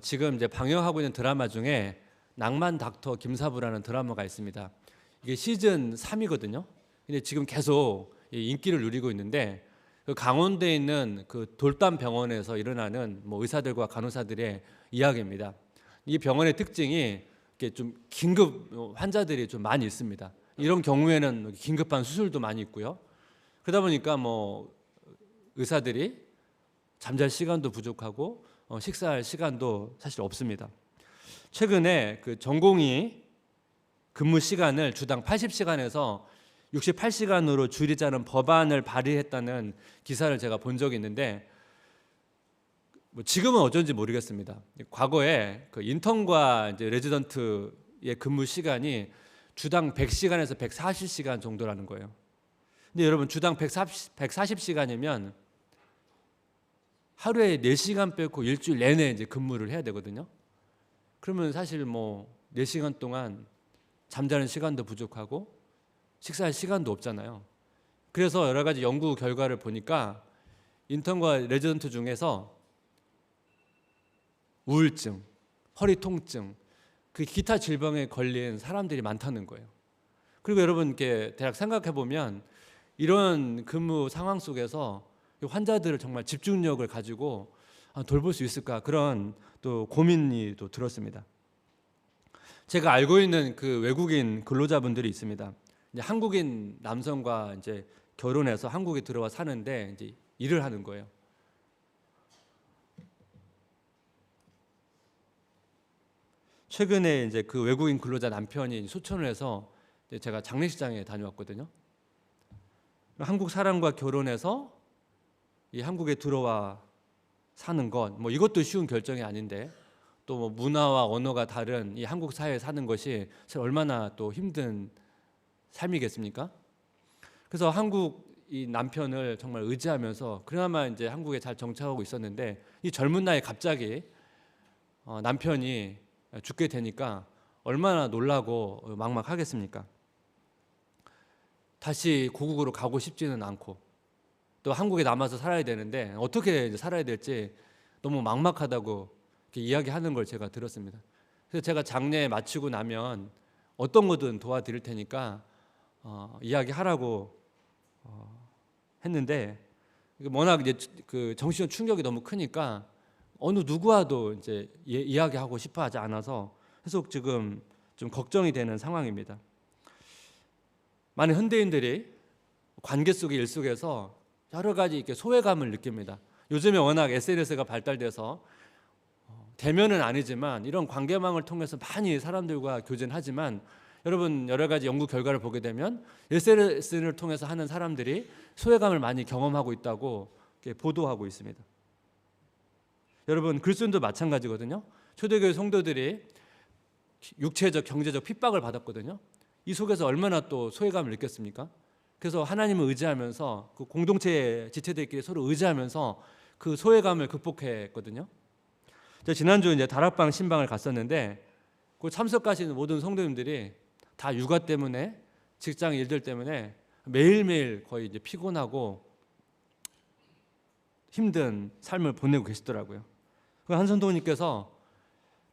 지금 이제 방영하고 있는 드라마 중에 낭만 닥터 김사부라는 드라마가 있습니다. 이게 시즌 3이거든요. 근데 지금 계속 인기를 누리고 있는데 그 강원도에 있는 그 돌담 병원에서 일어나는 의사들과 간호사들의 이야기입니다. 이 병원의 특징이 이렇게 좀 긴급 환자들이 좀 많이 있습니다. 이런 경우에는 긴급한 수술도 많이 있고요. 그러다 보니까 의사들이 잠잘 시간도 부족하고 식사할 시간도 사실 없습니다. 최근에 그 전공의 근무 시간을 주당 80시간에서 68시간으로 줄이자는 법안을 발의했다는 기사를 제가 본 적이 있는데 지금은 어쩐지 모르겠습니다. 과거에 그 인턴과 이제 레지던트의 근무 시간이 주당 100시간에서 140시간 정도라는 거예요. 근데 여러분 주당 140시간이면 하루에 4시간 빼고 일주일 내내 이제 근무를 해야 되거든요. 그러면 사실 4시간 동안 잠자는 시간도 부족하고 식사할 시간도 없잖아요. 그래서 여러 가지 연구 결과를 보니까 인턴과 레지던트 중에서 우울증, 허리 통증, 그 기타 질병에 걸린 사람들이 많다는 거예요. 그리고 여러분 이렇게 대략 생각해 보면 이런 근무 상황 속에서 환자들을 정말 집중력을 가지고 돌볼 수 있을까 그런 또 고민이 또 들었습니다. 제가 알고 있는 그 외국인 근로자분들이 있습니다. 이제 한국인 남성과 이제 결혼해서 한국에 들어와 사는데 이제 일을 하는 거예요. 최근에 이제 그 외국인 근로자 남편이 소천을 해서 제가 장례식장에 다녀왔거든요. 한국 사람과 결혼해서 이 한국에 들어와 사는 것, 이것도 쉬운 결정이 아닌데 또 문화와 언어가 다른 이 한국 사회에 사는 것이 얼마나 또 힘든 삶이겠습니까? 그래서 한국 이 남편을 정말 의지하면서 그나마 이제 한국에 잘 정착하고 있었는데 이 젊은 나이에 갑자기 남편이 죽게 되니까 얼마나 놀라고 막막하겠습니까? 다시 고국으로 가고 싶지는 않고 또 한국에 남아서 살아야 되는데 어떻게 살아야 될지 너무 막막하다고 이렇게 이야기하는 걸 제가 들었습니다. 그래서 제가 장례 마치고 나면 어떤 거든 도와드릴 테니까 이야기하라고 했는데 워낙 이제 그 정신 충격이 너무 크니까 어느 누구와도 이제 이야기하고 싶어하지 않아서 계속 지금 좀 걱정이 되는 상황입니다. 많은 현대인들이 관계 속의 일 속에서 여러 가지 이렇게 소외감을 느낍니다. 요즘에 워낙 SNS가 발달돼서 대면은 아니지만 이런 관계망을 통해서 많이 사람들과 교제하지만 여러분 여러 가지 연구 결과를 보게 되면 SNS를 통해서 하는 사람들이 소외감을 많이 경험하고 있다고 보도하고 있습니다. 여러분 그리스도인도 마찬가지거든요. 초대교회 성도들이 육체적, 경제적 핍박을 받았거든요. 이 속에서 얼마나 또 소외감을 느꼈습니까? 그래서 하나님을 의지하면서 그 공동체 지체들끼리 서로 의지하면서 그 소외감을 극복했거든요. 제가 지난주 이제 다락방 신방을 갔었는데 그 참석하시는 모든 성도님들이 다 육아 때문에 직장 일들 때문에 매일매일 거의 이제 피곤하고 힘든 삶을 보내고 계시더라고요. 한 성도님께서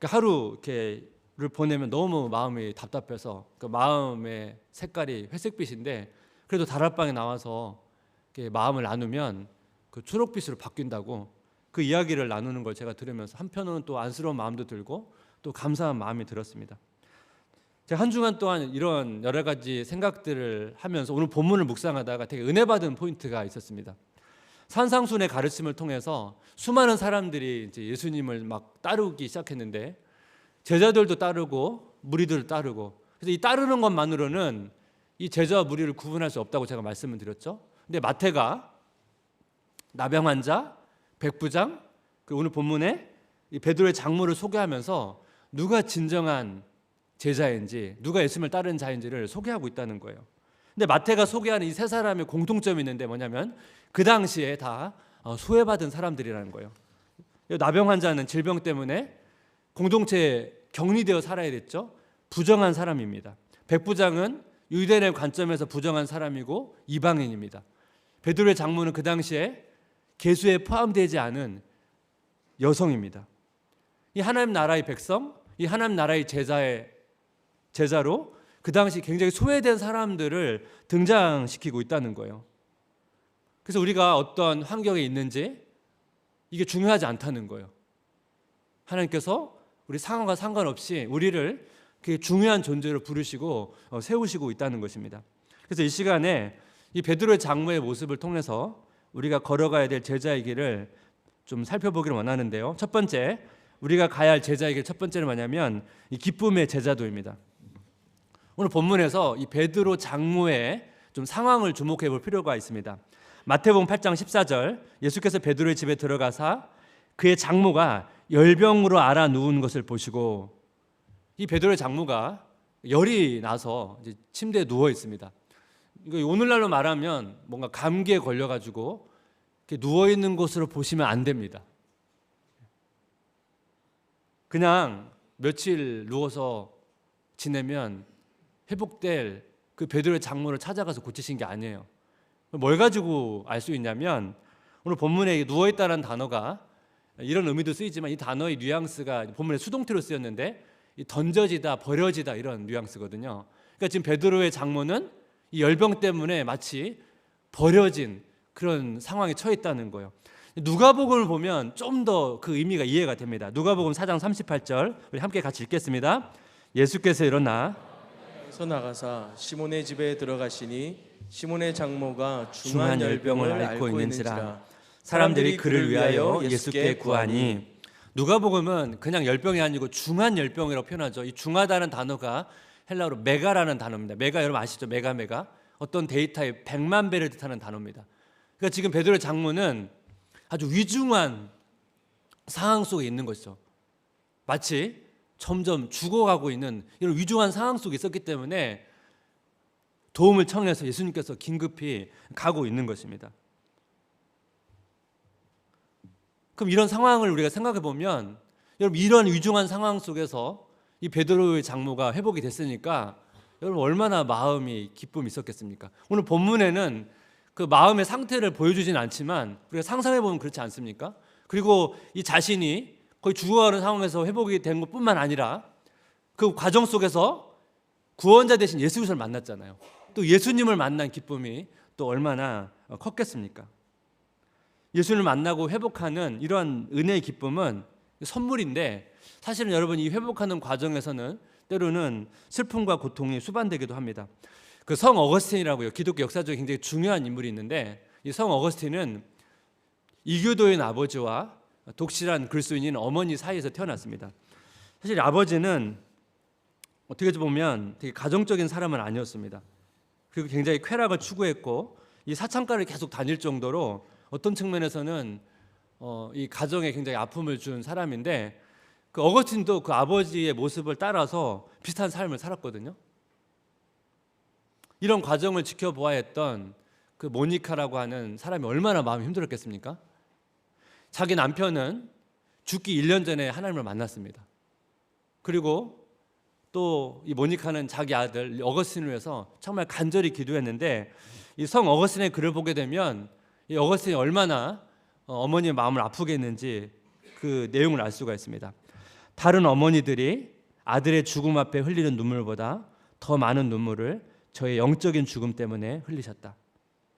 하루 이렇게를 보내면 너무 마음이 답답해서 그 마음의 색깔이 회색빛인데 그래도 다락방에 나와서 마음을 나누면 그 초록빛으로 바뀐다고 그 이야기를 나누는 걸 제가 들으면서 한편으로는 또 안쓰러운 마음도 들고 또 감사한 마음이 들었습니다. 제가 한 주간 동안 이런 여러 가지 생각들을 하면서 오늘 본문을 묵상하다가 되게 은혜 받은 포인트가 있었습니다. 산상순의 가르침을 통해서 수많은 사람들이 이제 예수님을 막 따르기 시작했는데 제자들도 따르고 무리들도 따르고 그래서 이 따르는 것만으로는 이 제자와 무리를 구분할 수 없다고 제가 말씀을 드렸죠. 근데 마태가 나병 환자, 백부장, 그리고 오늘 본문에 이 베드로의 장모를 소개하면서 누가 진정한 제자인지 누가 예수님을 따르는 자인지를 소개하고 있다는 거예요. 근데 마태가 소개하는 이 세 사람의 공통점이 있는데 뭐냐면 그 당시에 다 소외받은 사람들이라는 거예요. 나병 환자는 질병 때문에 공동체에 격리되어 살아야 됐죠. 부정한 사람입니다. 백부장은 유대인의 관점에서 부정한 사람이고 이방인입니다. 베드로의 장모는 그 당시에 계수에 포함되지 않은 여성입니다. 이 하나님 나라의 백성, 이 하나님 나라의 제자로 그 당시 굉장히 소외된 사람들을 등장시키고 있다는 거예요. 그래서 우리가 어떤 환경에 있는지 이게 중요하지 않다는 거예요. 하나님께서 우리 상황과 상관없이 우리를 그 중요한 존재로 부르시고 세우시고 있다는 것입니다. 그래서 이 시간에 이 베드로의 장모의 모습을 통해서 우리가 걸어가야 될 제자의 길을 좀 살펴보기를 원하는데요. 첫 번째, 우리가 가야 할 제자의 길 첫 번째는 뭐냐면 이 기쁨의 제자도입니다. 오늘 본문에서 이 베드로 장모의 좀 상황을 주목해 볼 필요가 있습니다. 마태복음 8장 14절, 예수께서 베드로의 집에 들어가사 그의 장모가 열병으로 앓아 누운 것을 보시고, 이 베드로의 장모가 열이 나서 이제 침대에 누워 있습니다. 이거 오늘날로 말하면 뭔가 감기에 걸려가지고 이렇게 누워 있는 것으로 보시면 안 됩니다. 그냥 며칠 누워서 지내면 회복될 그 베드로의 장모를 찾아가서 고치신 게 아니에요. 뭘 가지고 알 수 있냐면 오늘 본문에 누워 있다는 단어가 이런 의미도 쓰이지만 이 단어의 뉘앙스가 본문에 수동태로 쓰였는데 던져지다, 버려지다 이런 뉘앙스거든요. 그러니까 지금 베드로의 장모는 이 열병 때문에 마치 버려진 그런 상황에 처해 있다는 거예요. 누가복음을 보면 좀 더 그 의미가 이해가 됩니다. 누가복음 4장 38절 우리 함께 같이 읽겠습니다. 예수께서 일어나 서 나가사 시몬의 집에 들어가시니 시몬의 장모가 중한 열병을 앓고 있는지라 사람들이 그를 위하여 예수께 구하니. 누가복음은 그냥 열병이 아니고 중한 열병이라고 표현하죠. 이 중하다는 단어가 헬라어로 메가라는 단어입니다. 메가 여러분 아시죠? 메가 어떤 데이터의 100만 배를 뜻하는 단어입니다. 그러니까 지금 베드로의 장모는 아주 위중한 상황 속에 있는 것이죠. 마치 점점 죽어가고 있는 이런 위중한 상황 속에 있었기 때문에 도움을 청해서 예수님께서 긴급히 가고 있는 것입니다. 그럼 이런 상황을 우리가 생각해 보면 여러분 이런 위중한 상황 속에서 이 베드로의 장모가 회복이 됐으니까 여러분 얼마나 마음이 기쁨이 있었겠습니까? 오늘 본문에는 그 마음의 상태를 보여주진 않지만 우리가 상상해 보면 그렇지 않습니까? 그리고 이 자신이 거의 죽어가는 상황에서 회복이 된 것뿐만 아니라 그 과정 속에서 구원자 되신 예수 그리스도를 만났잖아요. 또 예수님을 만난 기쁨이 또 얼마나 컸겠습니까? 예수님을 만나고 회복하는 이러한 은혜의 기쁨은 선물인데 사실은 여러분 이 회복하는 과정에서는 때로는 슬픔과 고통이 수반되기도 합니다. 그 성 어거스틴이라고요. 기독교 역사적으로 굉장히 중요한 인물이 있는데 이 성 어거스틴은 이교도인 아버지와 독실한 그리스도인인 어머니 사이에서 태어났습니다. 사실 아버지는 어떻게 보면 되게 가정적인 사람은 아니었습니다. 그리고 굉장히 쾌락을 추구했고 이 사창가를 계속 다닐 정도로 어떤 측면에서는 이 가정에 굉장히 아픔을 준 사람인데 그 어거스틴도 그 아버지의 모습을 따라서 비슷한 삶을 살았거든요. 이런 과정을 지켜보아야 했던 그 모니카라고 하는 사람이 얼마나 마음이 힘들었겠습니까? 자기 남편은 죽기 1년 전에 하나님을 만났습니다. 그리고 또 이 모니카는 자기 아들 어거스틴을 위해서 정말 간절히 기도했는데 이 성 어거스틴의 글을 보게 되면 이 어거스틴이 얼마나 어머니의 마음을 아프게 했는지 그 내용을 알 수가 있습니다. 다른 어머니들이 아들의 죽음 앞에 흘리는 눈물보다 더 많은 눈물을 저의 영적인 죽음 때문에 흘리셨다.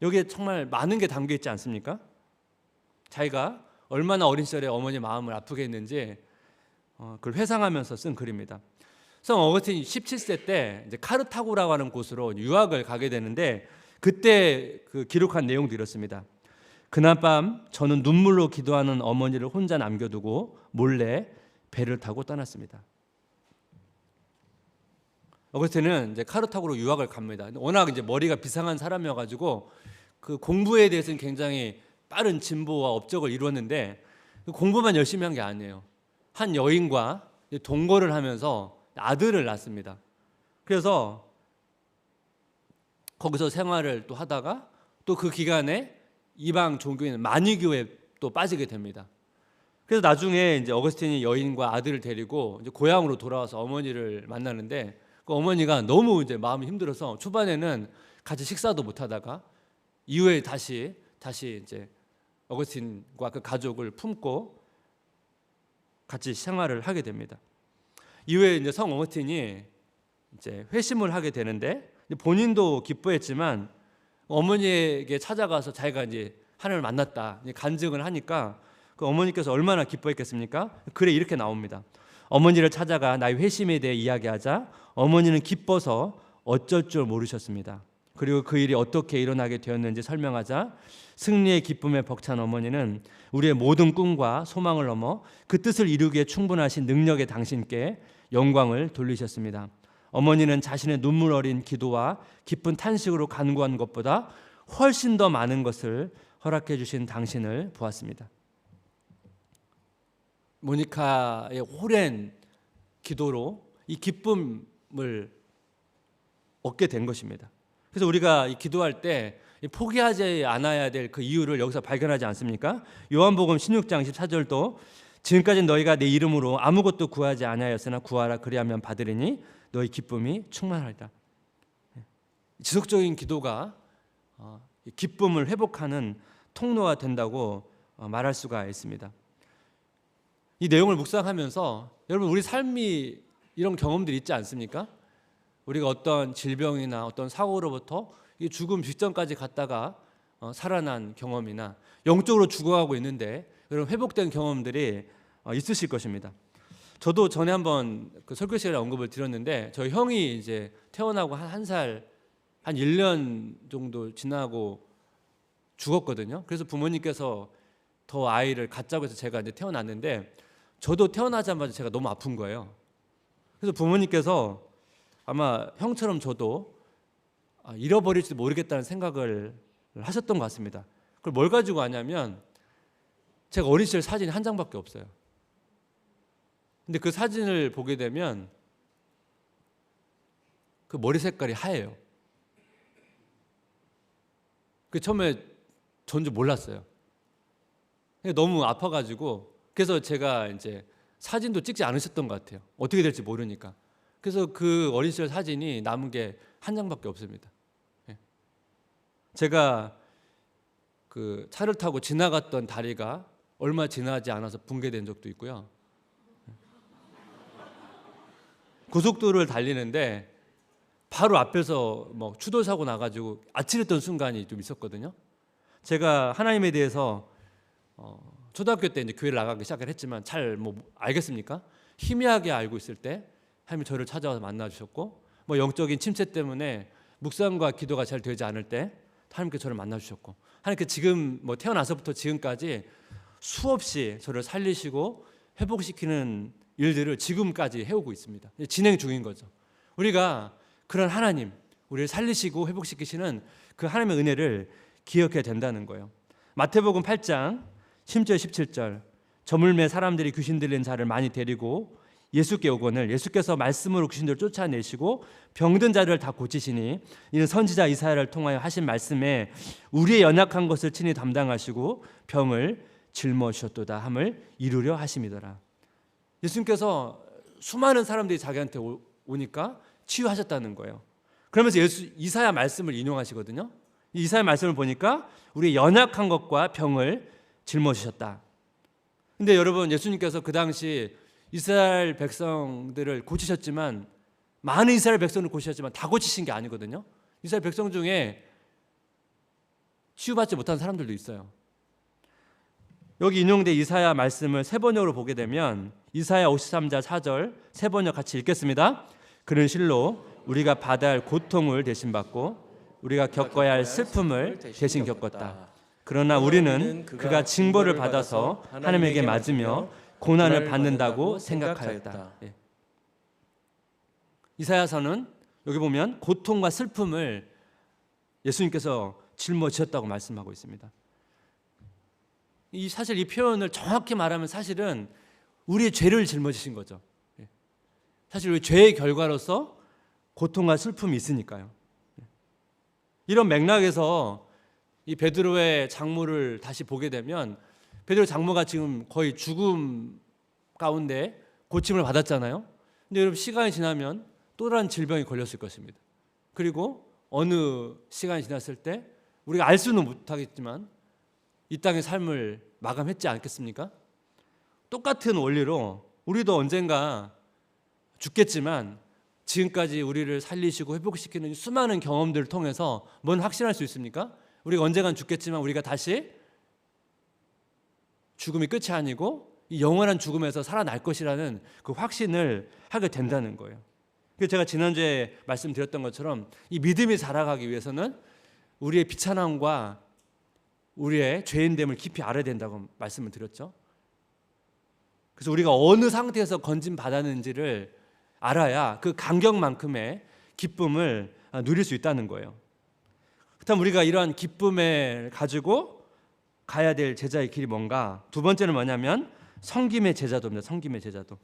여기에 정말 많은 게 담겨 있지 않습니까? 자기가 얼마나 어린 시절에 어머니 마음을 아프게 했는지 그걸 회상하면서 쓴 글입니다. 성 어거스틴이 17세 때 이제 카르타고라고 하는 곳으로 유학을 가게 되는데 그때 그 기록한 내용도 이렇습니다. 그날 밤 저는 눈물로 기도하는 어머니를 혼자 남겨두고 몰래 배를 타고 떠났습니다. 어거스틴은 이제 카르타고로 유학을 갑니다. 워낙 이제 머리가 비상한 사람이어가지고 그 공부에 대해서는 굉장히 빠른 진보와 업적을 이루었는데 공부만 열심히 한 게 아니에요. 한 여인과 동거를 하면서 아들을 낳습니다. 그래서 거기서 생활을 또 하다가 또 그 기간에 이방 종교인 마니교에 또 빠지게 됩니다. 그래서 나중에 이제 어거스틴이 여인과 아들을 데리고 이제 고향으로 돌아와서 어머니를 만나는데 그 어머니가 너무 이제 마음이 힘들어서 초반에는 같이 식사도 못 하다가 이후에 다시 이제 어거스틴과 그 가족을 품고 같이 생활을 하게 됩니다. 이후에 이제 성 어거스틴이 이제 회심을 하게 되는데 본인도 기뻐했지만 어머니에게 찾아가서 자기가 이제 하나님을 만났다 간증을 하니까 그 어머니께서 얼마나 기뻐했겠습니까? 글에 이렇게 나옵니다. 어머니를 찾아가 나의 회심에 대해 이야기하자 어머니는 기뻐서 어쩔 줄 모르셨습니다. 그리고 그 일이 어떻게 일어나게 되었는지 설명하자 승리의 기쁨에 벅찬 어머니는 우리의 모든 꿈과 소망을 넘어 그 뜻을 이루기에 충분하신 능력의 당신께 영광을 돌리셨습니다. 어머니는 자신의 눈물 어린 기도와 기쁜 탄식으로 간구한 것보다 훨씬 더 많은 것을 허락해 주신 당신을 보았습니다. 모니카의 오랜 기도로 이 기쁨을 얻게 된 것입니다. 그래서 우리가 이 기도할 때 포기하지 않아야 될 그 이유를 여기서 발견하지 않습니까? 요한복음 16장 14절도 지금까지 너희가 내 이름으로 아무것도 구하지 아니하였으나 구하라 그리하면 받으리니 너희 기쁨이 충만하리다. 지속적인 기도가 기쁨을 회복하는 통로가 된다고 말할 수가 있습니다. 이 내용을 묵상하면서 여러분 우리 삶이 이런 경험들이 있지 않습니까? 우리가 어떤 질병이나 어떤 사고로부터 죽음 직전까지 갔다가 살아난 경험이나 영적으로 죽어가고 있는데 이런 회복된 경험들이 있으실 것입니다. 저도 전에 한번 그 설교 시간에 언급을 드렸는데 저희 형이 이제 태어나고 한 살, 한 1년 정도 지나고 죽었거든요. 그래서 부모님께서 더 아이를 갖자고 해서 제가 이제 태어났는데 저도 태어나자마자 제가 너무 아픈 거예요. 그래서 부모님께서 아마 형처럼 저도 잃어버릴지도 모르겠다는 생각을 하셨던 것 같습니다. 그걸 뭘 가지고 하냐면 제가 어린 시절 사진이 한 장밖에 없어요. 근데 그 사진을 보게 되면 그 머리 색깔이 하얘요. 그 처음에 전줄 몰랐어요. 너무 아파가지고 그래서 제가 이제 사진도 찍지 않으셨던 것 같아요. 어떻게 될지 모르니까. 그래서 그 어린 시절 사진이 남은 게 한 장밖에 없습니다. 제가 그 차를 타고 지나갔던 다리가 얼마 지나지 않아서 붕괴된 적도 있고요. 고속도로를 달리는데 바로 앞에서 뭐 추돌 사고 나가지고 아찔했던 순간이 좀 있었거든요. 제가 하나님에 대해서 초등학교 때 이제 교회를 나가기 시작을 했지만 잘 뭐 알겠습니까? 희미하게 알고 있을 때 하나님이 저를 찾아와서 만나 주셨고 뭐 영적인 침체 때문에 묵상과 기도가 잘 되지 않을 때 하나님께 저를 만나 주셨고 하나님께 지금 뭐 태어나서부터 지금까지 수없이 저를 살리시고 회복시키는 일들을 지금까지 해오고 있습니다. 진행 중인 거죠. 우리가 그런 하나님, 우리를 살리시고 회복시키시는 그 하나님의 은혜를 기억해야 된다는 거예요. 마태복음 8장 10절 17절 저물매 사람들이 귀신 들린 자를 많이 데리고 예수께 오거늘 예수께서 말씀으로 귀신들을 쫓아내시고 병든 자를 다 고치시니 이는 선지자 이사야를 통하여 하신 말씀에 우리의 연약한 것을 친히 담당하시고 병을 짊어지셨도다 함을 이루려 하심이더라. 예수님께서 수많은 사람들이 자기한테 오니까 치유하셨다는 거예요. 그러면서 이사야 말씀을 인용하시거든요. 이사야 말씀을 보니까 우리의 연약한 것과 병을 짊어지셨다. 근데 여러분 예수님께서 그 당시 이스라엘 백성들을 고치셨지만 많은 이스라엘 백성을 고치셨지만 다 고치신 게 아니거든요. 이스라엘 백성 중에 치유받지 못한 사람들도 있어요. 여기 인용된 이사야 말씀을 세 번역으로 보게 되면 이사야 53장 4절 세 번역 같이 읽겠습니다. 그는 실로 우리가 받아야 할 고통을 대신 받고 우리가 겪어야 할 슬픔을 대신 겪었다. 그러나 우리는 그가 징벌을 받아서 하나님에게 맞으며 고난을 받는다고 생각하였다. 이사야서는 여기 보면 고통과 슬픔을 예수님께서 짊어지셨다고 말씀하고 있습니다. 사실 이 표현을 정확히 말하면 사실은 우리의 죄를 짊어지신 거죠. 사실 우리 죄의 결과로서 고통과 슬픔이 있으니까요. 이런 맥락에서 이 베드로의 장모를 다시 보게 되면 베드로 장모가 지금 거의 죽음 가운데 고침을 받았잖아요. 근데 여러분 시간이 지나면 또 다른 질병이 걸렸을 것입니다. 그리고 어느 시간이 지났을 때 우리가 알 수는 못하겠지만 이 땅의 삶을 마감했지 않겠습니까? 똑같은 원리로 우리도 언젠가 죽겠지만 지금까지 우리를 살리시고 회복시키는 수많은 경험들을 통해서 뭔 확신할 수 있습니까? 우리가 언젠간 죽겠지만 우리가 다시 죽음이 끝이 아니고 이 영원한 죽음에서 살아날 것이라는 그 확신을 하게 된다는 거예요. 그래서 제가 지난주에 말씀드렸던 것처럼 이 믿음이 자라가기 위해서는 우리의 비천함과 우리의 죄인됨을 깊이 알아야 된다고 말씀을 드렸죠. 그래서 우리가 어느 상태에서 건진 받았는지를 알아야 그 간격만큼의 기쁨을 누릴 수 있다는 거예요. 그렇다면 우리가 이러한 기쁨을 가지고 가야 될 제자의 길이 뭔가? 두 번째는 뭐냐면 섬김의 제자도입니다. 섬김의 제자도.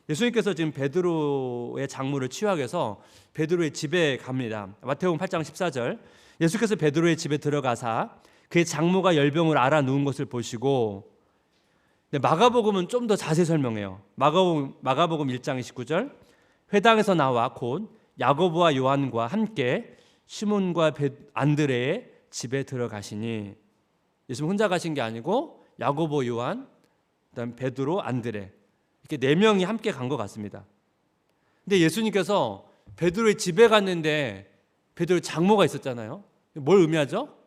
예수님께서 지금 베드로의 장모를 치유하기 위해서 베드로의 집에 갑니다. 마태복음 8장 14절. 예수께서 베드로의 집에 들어가사 그의 장모가 열병을 앓아 누운 것을 보시고, 마가복음은 좀 더 자세히 설명해요. 마가복음 1장 29절. 회당에서 나와 곧 야고보와 요한과 함께 시몬과 안드레의 집에 들어가시니, 예수님 혼자 가신 게 아니고 야고보, 요한, 그다음 베드로, 안드레, 이렇게 네 명이 함께 간 것 같습니다. 근데 예수님께서 베드로의 집에 갔는데 베드로의 장모가 있었잖아요. 뭘 의미하죠?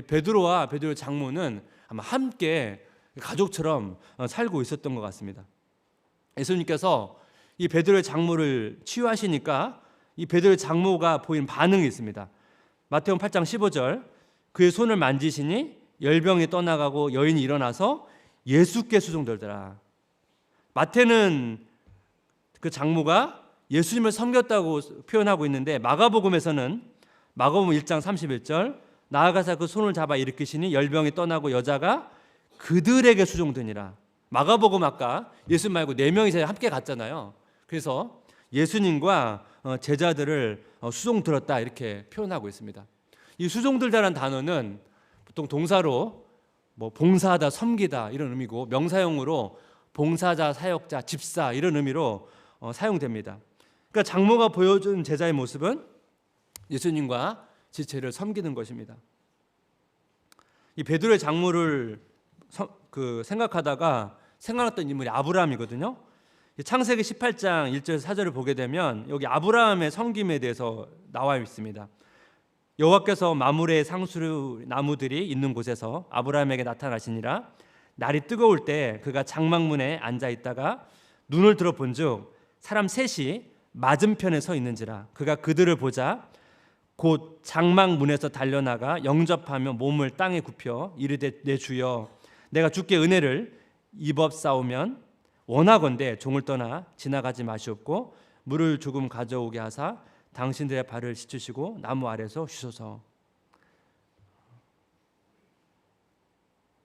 베드로와 베드로의 장모는 아마 함께 가족처럼 살고 있었던 것 같습니다. 예수님께서 이 베드로의 장모를 치유하시니까 이 베드로의 장모가 보인 반응이 있습니다. 마태복음 8장 15절. 그의 손을 만지시니 열병이 떠나가고 여인이 일어나서 예수께 수종들더라. 마태는 그 장모가 예수님을 섬겼다고 표현하고 있는데, 마가복음에서는 마가복음 1장 31절. 나아가서 그 손을 잡아 일으키시니 열병이 떠나고 여자가 그들에게 수종드니라. 마가복음 아까 예수님 말고 네 명이 함께 갔잖아요. 그래서 예수님과 제자들을 수종들었다 이렇게 표현하고 있습니다. 이 수종들다라는 단어는 보통 동사로 봉사하다, 섬기다 이런 의미고, 명사형으로 봉사자, 사역자, 집사 이런 의미로 사용됩니다. 그러니까 장모가 보여준 제자의 모습은 예수님과 지체를 섬기는 것입니다. 이 베드로의 장모를 생각하다가 생각났던 인물이 아브라함이거든요. 창세기 18장 1절 4절을 보게 되면 여기 아브라함의 섬김에 대해서 나와 있습니다. 여호와께서 마므레의 상수 나무들이 있는 곳에서 아브라함에게 나타나시니라. 날이 뜨거울 때 그가 장막문에 앉아 있다가 눈을 들어 본즉 사람 셋이 맞은편에 서 있는지라. 그가 그들을 보자 곧 장막문에서 달려나가 영접하며 몸을 땅에 굽혀 이르되 내 주여 내가 주께 은혜를 입업사오면 원하건대 종을 떠나 지나가지 마시옵고 물을 조금 가져오게 하사 당신들의 발을 씻으시고 나무 아래서 쉬소서.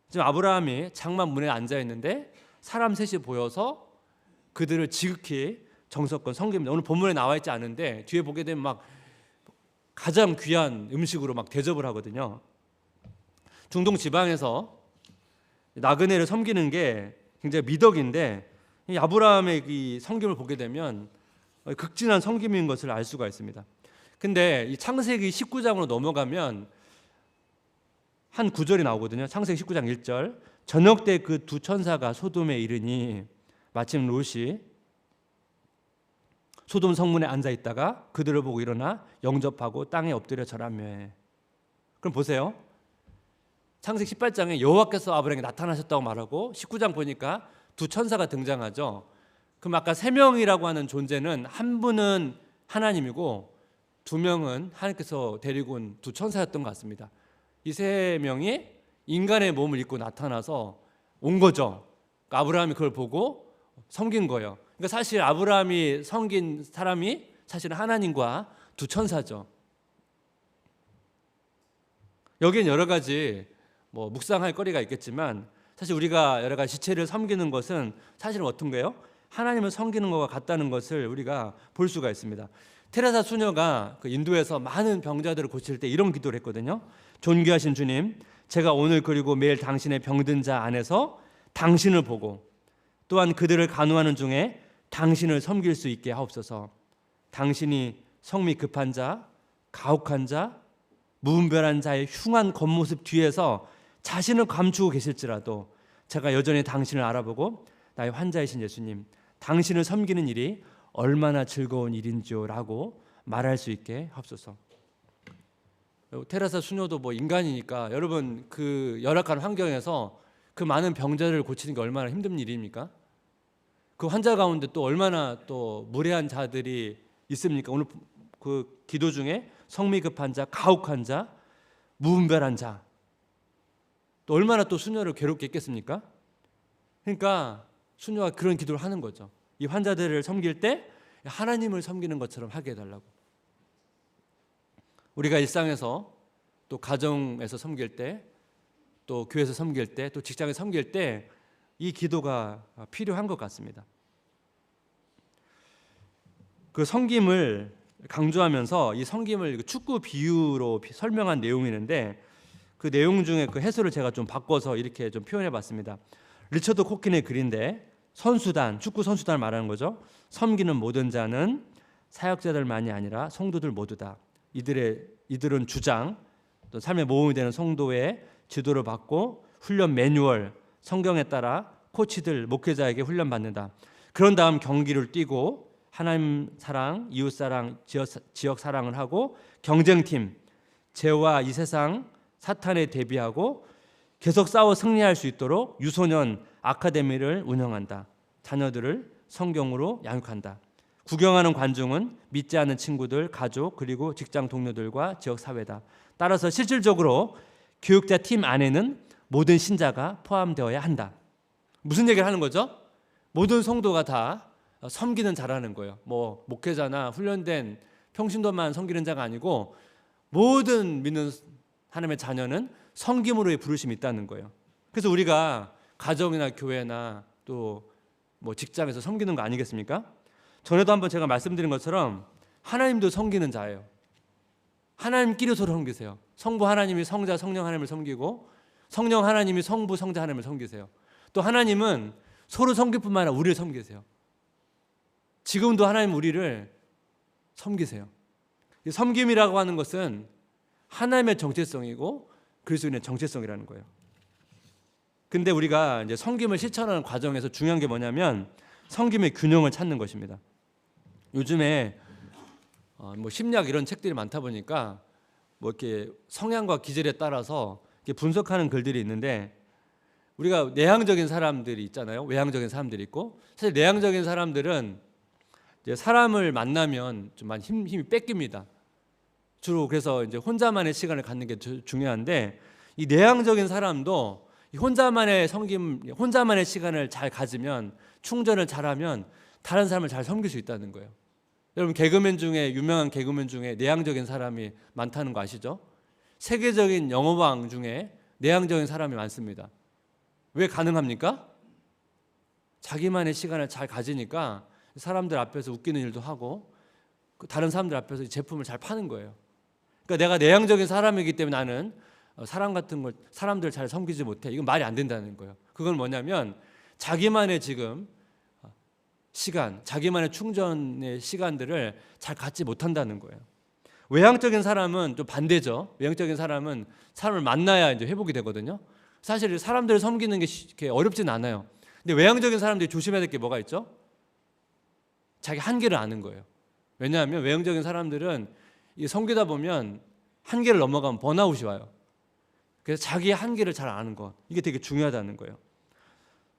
지금 아브라함이 장막 문에 앉아 있는데 사람 셋이 보여서 그들을 지극히 정성껏 섬깁니다. 오늘 본문에 나와 있지 않은데 뒤에 보게 되면 막 가장 귀한 음식으로 막 대접을 하거든요. 중동 지방에서 나그네를 섬기는 게 굉장히 미덕인데, 이 아브라함의 이 섬김을 보게 되면 극진한 섬김인 것을 알 수가 있습니다. 근데 이 창세기 19장으로 넘어가면 한 구절이 나오거든요. 창세기 19장 1절. 저녁 때 그 두 천사가 소돔에 이르니 마침 롯이 소돔 성문에 앉아 있다가 그들을 보고 일어나 영접하고 땅에 엎드려 절하며. 그럼 보세요. 창세기 18장에 여호와께서 아브라함에게 나타나셨다고 말하고 19장 보니까 두 천사가 등장하죠. 그럼 아까 세 명이라고 하는 존재는 한 분은 하나님이고 두 명은 하나님께서 데리고 온 두 천사였던 것 같습니다. 이 세 명이 인간의 몸을 입고 나타나서 온 거죠. 그러니까 아브라함이 그걸 보고 섬긴 거예요. 그러니까 사실 아브라함이 섬긴 사람이 사실은 하나님과 두 천사죠. 여기엔 여러 가지 묵상할 거리가 있겠지만 사실 우리가 여러 가지 지체를 섬기는 것은 사실은 어떤 거예요? 하나님을 섬기는 것과 같다는 것을 우리가 볼 수가 있습니다. 테레사 수녀가 그 인도에서 많은 병자들을 고칠 때 이런 기도를 했거든요. 존귀하신 주님, 제가 오늘 그리고 매일 당신의 병든 자 안에서 당신을 보고 또한 그들을 간호하는 중에 당신을 섬길 수 있게 하옵소서. 당신이 성미 급한 자, 가혹한 자, 무분별한 자의 흉한 겉모습 뒤에서 자신을 감추고 계실지라도 제가 여전히 당신을 알아보고 나의 환자이신 예수님, 당신을 섬기는 일이 얼마나 즐거운 일인지요라고 말할 수 있게 하옵소서. 테레사 수녀도 뭐 인간이니까 여러분 그 열악한 환경에서 그 많은 병자를 고치는 게 얼마나 힘든 일입니까? 그 환자 가운데 또 얼마나 또 무례한 자들이 있습니까? 오늘 그 기도 중에 성미 급한 자, 가혹한 자, 무분별한 자, 또 얼마나 또 수녀를 괴롭게 했겠습니까? 그러니까 수녀가 그런 기도를 하는 거죠. 이 환자들을 섬길 때 하나님을 섬기는 것처럼 하게 해달라고. 우리가 일상에서 또 가정에서 섬길 때, 또 교회에서 섬길 때, 또 직장에 섬길 때 이 기도가 필요한 것 같습니다. 그 섬김을 강조하면서 이 섬김을 축구 비유로 설명한 내용이 있는데 그 내용 중에 그 해설을 제가 좀 바꿔서 이렇게 좀 표현해 봤습니다. 리처드 코킨의 글인데 선수단, 축구 선수단을 말하는 거죠. 섬기는 모든 자는 사역자들만이 아니라 성도들 모두다. 이들은 주장, 또 삶의 모범이 되는 성도의 지도를 받고 훈련 매뉴얼, 성경에 따라 코치들, 목회자에게 훈련받는다. 그런 다음 경기를 뛰고 하나님 사랑, 이웃 사랑, 지역 사랑을 하고 경쟁팀, 죄와 이 세상 사탄에 대비하고 계속 싸워 승리할 수 있도록 유소년 아카데미를 운영한다. 자녀들을 성경으로 양육한다. 구경하는 관중은 믿지 않는 친구들, 가족, 그리고 직장 동료들과 지역 사회다. 따라서 실질적으로 교육자 팀 안에는 모든 신자가 포함되어야 한다. 무슨 얘기를 하는 거죠? 모든 성도가 다 섬기는 자라는 거예요. 뭐 목회자나 훈련된 평신도만 섬기는 자가 아니고 모든 믿는 하나님의 자녀는 섬김으로의 부르심이 있다는 거예요. 그래서 우리가 가정이나 교회나 또 뭐 직장에서 섬기는 거 아니겠습니까? 전에도 한번 제가 말씀드린 것처럼 하나님도 섬기는 자예요. 하나님끼리 서로 섬기세요. 성부 하나님이 성자 성령 하나님을 섬기고 성령 하나님이 성부 성자 하나님을 섬기세요. 또 하나님은 서로 섬길 뿐만 아니라 우리를 섬기세요. 지금도 하나님 우리를 섬기세요. 이 섬김이라고 하는 것은 하나님의 정체성이고 그리스도인의 정체성이라는 거예요. 근데 우리가 이제 섬김을 실천하는 과정에서 중요한 게 뭐냐면 섬김의 균형을 찾는 것입니다. 요즘에 뭐 심리학 이런 책들이 많다 보니까 뭐 이렇게 성향과 기질에 따라서 이렇게 분석하는 글들이 있는데 우리가 내향적인 사람들이 있잖아요. 외향적인 사람들이 있고 사실 내향적인 사람들은 이제 사람을 만나면 좀 많이 힘이 뺏깁니다. 주로 그래서 이제 혼자만의 시간을 갖는 게 중요한데 이 내향적인 사람도 이 혼자만의 섬김, 혼자만의 시간을 잘 가지면 충전을 잘하면 다른 사람을 잘 섬길 수 있다는 거예요. 여러분 개그맨 중에 유명한 개그맨 중에 내향적인 사람이 많다는 거 아시죠? 세계적인 영어왕 중에 내향적인 사람이 많습니다. 왜 가능합니까? 자기만의 시간을 잘 가지니까 사람들 앞에서 웃기는 일도 하고 다른 사람들 앞에서 제품을 잘 파는 거예요. 그러니까 내가 내향적인 사람이기 때문에 나는 사람 같은 걸 사람들 잘 섬기지 못해. 이건 말이 안 된다는 거예요. 그건 뭐냐면 자기만의 지금 시간, 자기만의 충전의 시간들을 잘 갖지 못한다는 거예요. 외향적인 사람은 좀 반대죠. 외향적인 사람은 사람을 만나야 이제 회복이 되거든요. 사실 사람들을 섬기는 게 어렵진 않아요. 근데 외향적인 사람들이 조심해야 될 게 뭐가 있죠? 자기 한계를 아는 거예요. 왜냐하면 외향적인 사람들은 섬기다 보면 한계를 넘어가면 번아웃이 와요. 그래서 자기의 한계를 잘 아는 것, 이게 되게 중요하다는 거예요.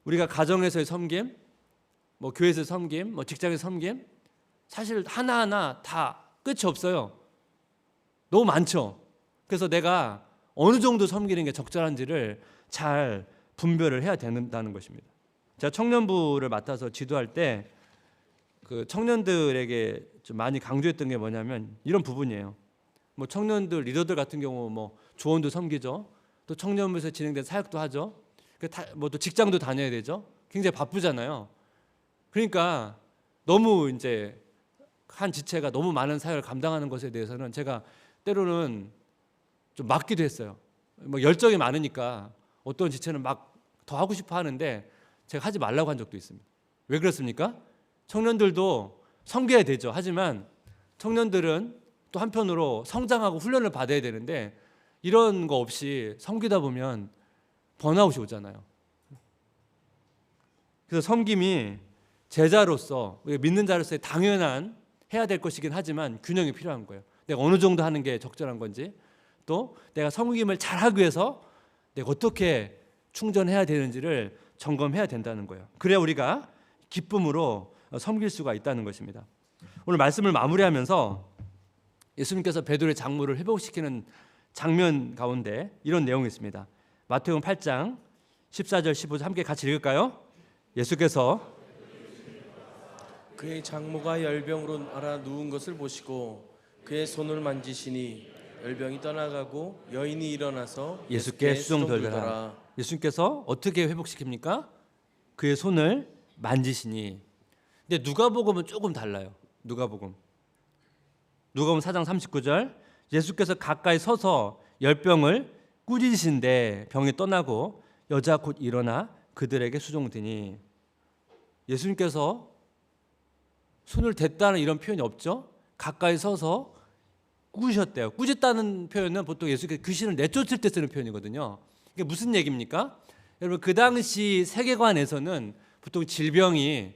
우리가 가정에서의 섬김, 뭐 교회에서의 섬김, 뭐 직장에서의 섬김, 사실 하나하나 다 끝이 없어요. 너무 많죠. 그래서 내가 어느 정도 섬기는 게 적절한지를 잘 분별을 해야 된다는 것입니다. 제가 청년부를 맡아서 지도할 때 그 청년들에게 좀 많이 강조했던 게 뭐냐면 이런 부분이에요. 뭐 청년들 리더들 같은 경우 뭐 조언도 섬기죠. 또 청년부에서 진행된 사역도 하죠. 뭐 또 직장도 다녀야 되죠. 굉장히 바쁘잖아요. 그러니까 너무 이제 한 지체가 너무 많은 사역을 감당하는 것에 대해서는 제가 때로는 좀 막기도 했어요. 뭐 열정이 많으니까 어떤 지체는 막 더 하고 싶어 하는데 제가 하지 말라고 한 적도 있습니다. 왜 그렇습니까? 청년들도 섬겨야 되죠. 하지만 청년들은 또 한편으로 성장하고 훈련을 받아야 되는데 이런 거 없이 섬기다 보면 번아웃이 오잖아요. 그래서 섬김이 제자로서 우리가 믿는 자로서의 당연한 해야 될 것이긴 하지만 균형이 필요한 거예요. 내가 어느 정도 하는 게 적절한 건지, 또 내가 섬김을 잘하기 위해서 내가 어떻게 충전해야 되는지를 점검해야 된다는 거예요. 그래야 우리가 기쁨으로 섬길 수가 있다는 것입니다. 오늘 말씀을 마무리하면서 예수님께서 베드로의 장모를 회복시키는 장면 가운데 이런 내용이 있습니다. 마태복음 8장 14절 15절 함께 같이 읽을까요? 예수께서 그의 장모가 열병으로 알아 누운 것을 보시고 그의 손을 만지시니 열병이 떠나가고 여인이 일어나서 예수께 수종들더라. 예수님께서 어떻게 회복시킵니까? 그의 손을 만지시니. 근데 누가복음은 조금 달라요. 누가복음 4장 39절 예수께서 가까이 서서 열병을 꾸짖으신데 병이 떠나고 여자 곧 일어나 그들에게 수종드니. 예수님께서 손을 댔다는 이런 표현이 없죠. 가까이 서서 꾸짖으셨대요. 꾸짖다는 표현은 보통 예수께서 귀신을 내쫓을 때 쓰는 표현이거든요. 이게 무슨 얘기입니까? 여러분 그 당시 세계관에서는 보통 질병이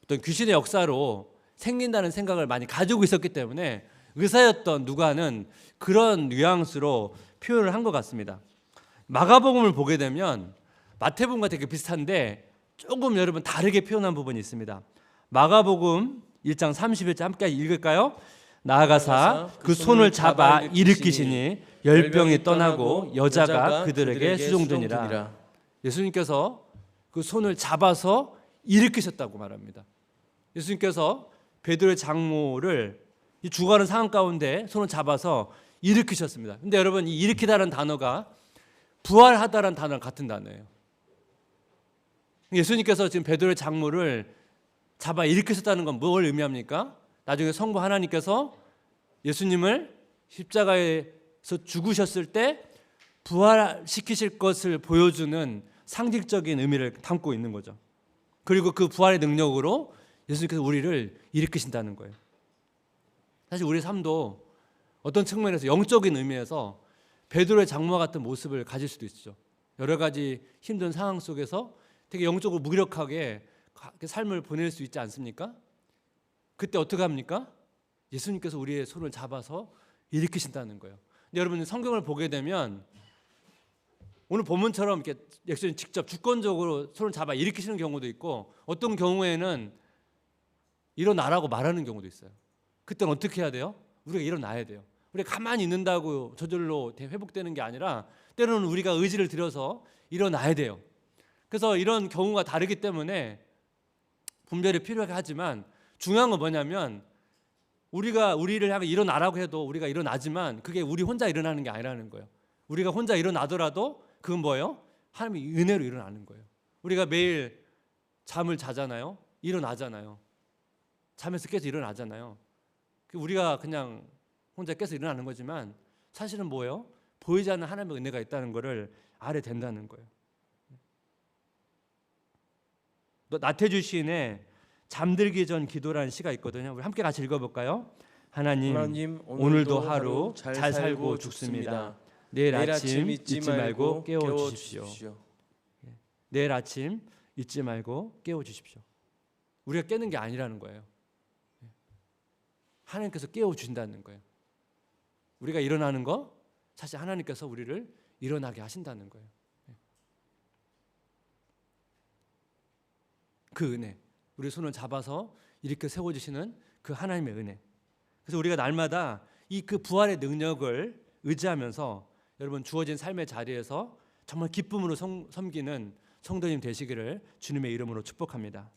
어떤 귀신의 역사로 생긴다는 생각을 많이 가지고 있었기 때문에 의사였던 누가는 그런 뉘앙스로 표현을 한 것 같습니다. 마가복음을 보게 되면 마태복음과 되게 비슷한데 조금 여러분 다르게 표현한 부분이 있습니다. 마가복음 1장 31절 함께 읽을까요? 나아가사 그 손을 잡아 일으키시니 열병이 떠나고 여자가 그들에게 수종되니라. 예수님께서 그 손을 잡아서 일으키셨다고 말합니다. 예수님께서 베드로의 장모를 이 죽어가는 상황 가운데 손을 잡아서 일으키셨습니다. 근데 여러분 이 일으키다라는 단어가 부활하다라는 단어랑 같은 단어예요. 예수님께서 지금 베드로의 장모를 잡아 일으키셨다는 건 뭘 의미합니까? 나중에 성부 하나님께서 예수님을 십자가에서 죽으셨을 때 부활시키실 것을 보여주는 상징적인 의미를 담고 있는 거죠. 그리고 그 부활의 능력으로 예수님께서 우리를 일으키신다는 거예요. 사실 우리 삶도 어떤 측면에서 영적인 의미에서 베드로의 장모와 같은 모습을 가질 수도 있죠. 여러 가지 힘든 상황 속에서 되게 영적으로 무기력하게 삶을 보낼 수 있지 않습니까? 그때 어떻게 합니까? 예수님께서 우리의 손을 잡아서 일으키신다는 거예요. 근데 여러분 성경을 보게 되면 오늘 본문처럼 이렇게 예수님 직접 주권적으로 손을 잡아 일으키시는 경우도 있고 어떤 경우에는 일어나라고 말하는 경우도 있어요. 그때는 어떻게 해야 돼요? 우리가 일어나야 돼요. 우리가 가만히 있는다고 저절로 회복되는 게 아니라 때로는 우리가 의지를 들여서 일어나야 돼요. 그래서 이런 경우가 다르기 때문에 분별이 필요하게 하지만 중요한 건 뭐냐면 우리가 우리를 향해 일어나라고 해도 우리가 일어나지만 그게 우리 혼자 일어나는 게 아니라는 거예요. 우리가 혼자 일어나더라도 그건 뭐예요? 하나님의 은혜로 일어나는 거예요. 우리가 매일 잠을 자잖아요. 일어나잖아요. 잠에서 깨서 일어나잖아요. 우리가 그냥 혼자 깨서 일어나는 거지만 사실은 뭐예요? 보이지 않는 하나님의 은혜가 있다는 것을 알아야 된다는 거예요. 또 나태주 시인의 잠들기 전 기도라는 시가 있거든요. 우리 함께 같이 읽어볼까요? 하나님 오늘도 하루 잘 살고 죽습니다. 내일 아침 잊지 말고 깨워주십시오. 내일 아침 잊지 말고 깨워주십시오. 우리가 깨는 게 아니라는 거예요. 하나님께서 깨워주신다는 거예요. 우리가 일어나는 거 사실 하나님께서 우리를 일어나게 하신다는 거예요. 그 은혜, 우리 손을 잡아서 이렇게 세워주시는 그 하나님의 은혜. 그래서 우리가 날마다 이 그 부활의 능력을 의지하면서 여러분 주어진 삶의 자리에서 정말 기쁨으로 섬기는 성도님 되시기를 주님의 이름으로 축복합니다.